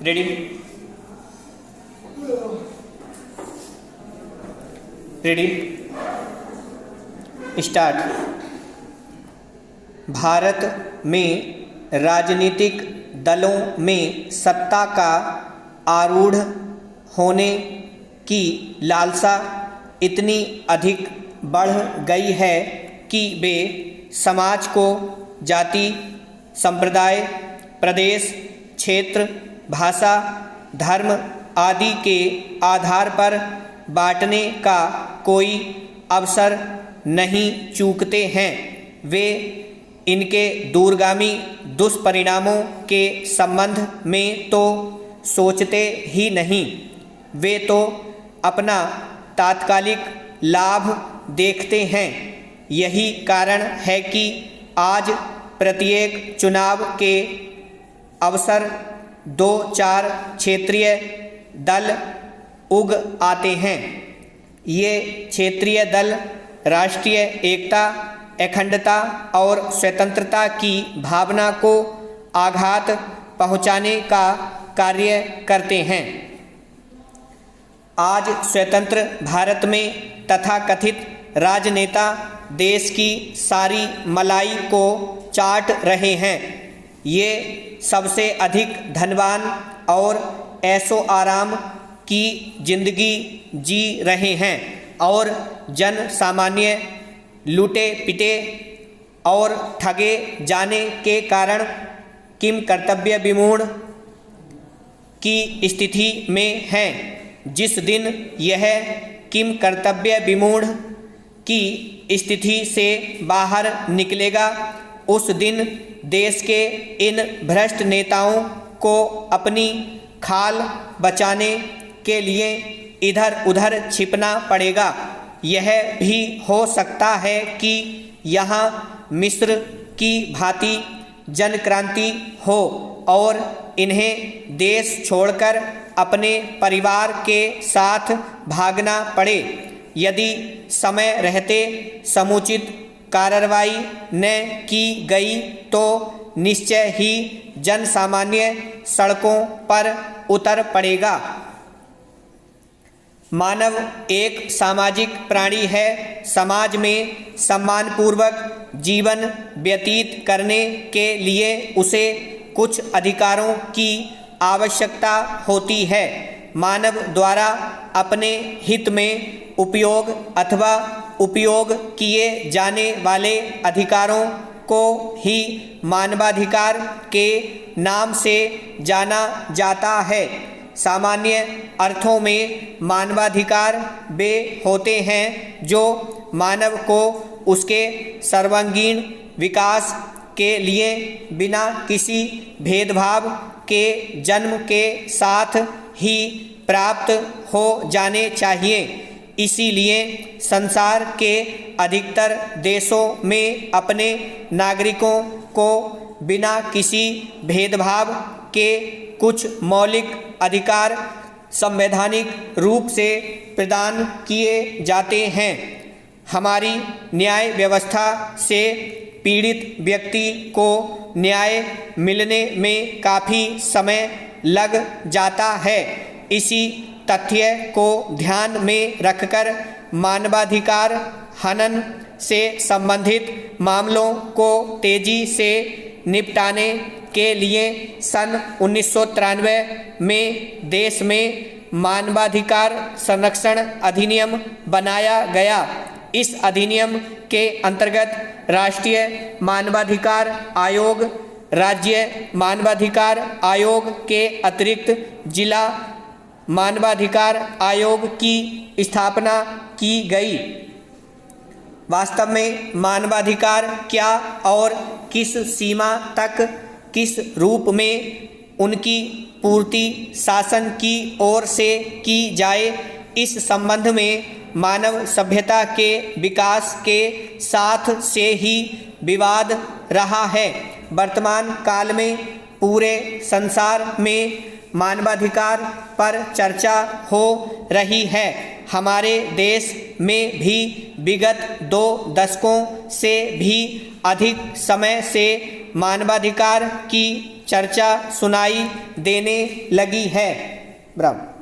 Ready ready start. Bharat में राजनीतिक दलों में सत्ता का आरूढ़ होने की लालसा इतनी अधिक बढ़ गई है कि वे समाज को जाति, संप्रदाय, प्रदेश, क्षेत्र, भाषा, धर्म आदि के आधार पर बांटने का कोई अवसर नहीं चूकते हैं। वे इनके दूरगामी दुष्परिणामों के संबंध में तो सोचते ही नहीं, वे तो अपना तात्कालिक लाभ देखते हैं। यही कारण है कि आज प्रत्येक चुनाव के अवसर 2-4 क्षेत्रीय दल उग आते हैं। ये क्षेत्रीय दल राष्ट्रीय एकता, अखंडता और स्वतंत्रता की भावना को आघात पहुंचाने का कार्य करते हैं। आज स्वतंत्र भारत में तथाकथित राजनेता देश की सारी मलाई को चाट रहे हैं। ये सबसे अधिक धनवान और ऐशो आराम की जिंदगी जी रहे हैं और जन सामान्य लूटे पिटे और ठगे जाने के कारण किम कर्तव्य विमूढ़ की स्थिति में हैं। जिस दिन यह किम कर्तव्य विमूढ़ की स्थिति से बाहर निकलेगा, उस दिन देश के इन भ्रष्ट नेताओं को अपनी खाल बचाने के लिए इधर उधर छिपना पड़ेगा। यह भी हो सकता है कि यहाँ मिस्र की भांति जन क्रांति हो और इन्हें देश छोड़कर अपने परिवार के साथ भागना पड़े। यदि समय रहते समुचित कार्रवाई न की गई तो निश्चय ही जन सामान्य सड़कों पर उतर पड़ेगा। मानव एक सामाजिक प्राणी है। समाज में सम्मानपूर्वक जीवन व्यतीत करने के लिए उसे कुछ अधिकारों की आवश्यकता होती है। मानव द्वारा अपने हित में उपयोग अथवा उपयोग किए जाने वाले अधिकारों को ही मानवाधिकार के नाम से जाना जाता है। सामान्य अर्थों में मानवाधिकार वे होते हैं जो मानव को उसके सर्वांगीण विकास के लिए बिना किसी भेदभाव के जन्म के साथ ही प्राप्त हो जाने चाहिए। इसीलिए संसार के अधिकतर देशों में अपने नागरिकों को बिना किसी भेदभाव के कुछ मौलिक अधिकार संवैधानिक रूप से प्रदान किए जाते हैं। हमारी न्याय व्यवस्था से पीड़ित व्यक्ति को न्याय मिलने में काफ़ी समय लग जाता है। इसी तथ्य को ध्यान में रखकर मानवाधिकार हनन से संबंधित मामलों को तेजी से निपटाने के लिए सन 1993 में देश में मानवाधिकार संरक्षण अधिनियम बनाया गया। इस अधिनियम के अंतर्गत राष्ट्रीय मानवाधिकार आयोग, राज्य मानवाधिकार आयोग के अतिरिक्त जिला मानवाधिकार आयोग की स्थापना की गई। वास्तव में मानवाधिकार क्या और किस सीमा तक किस रूप में उनकी पूर्ति शासन की ओर से की जाए, इस संबंध में मानव सभ्यता के विकास के साथ से ही विवाद रहा है। वर्तमान काल में पूरे संसार में मानवाधिकार पर चर्चा हो रही है। हमारे देश में भी विगत 2 दशकों से भी अधिक समय से मानवाधिकार की चर्चा सुनाई देने लगी है। ब्रावो।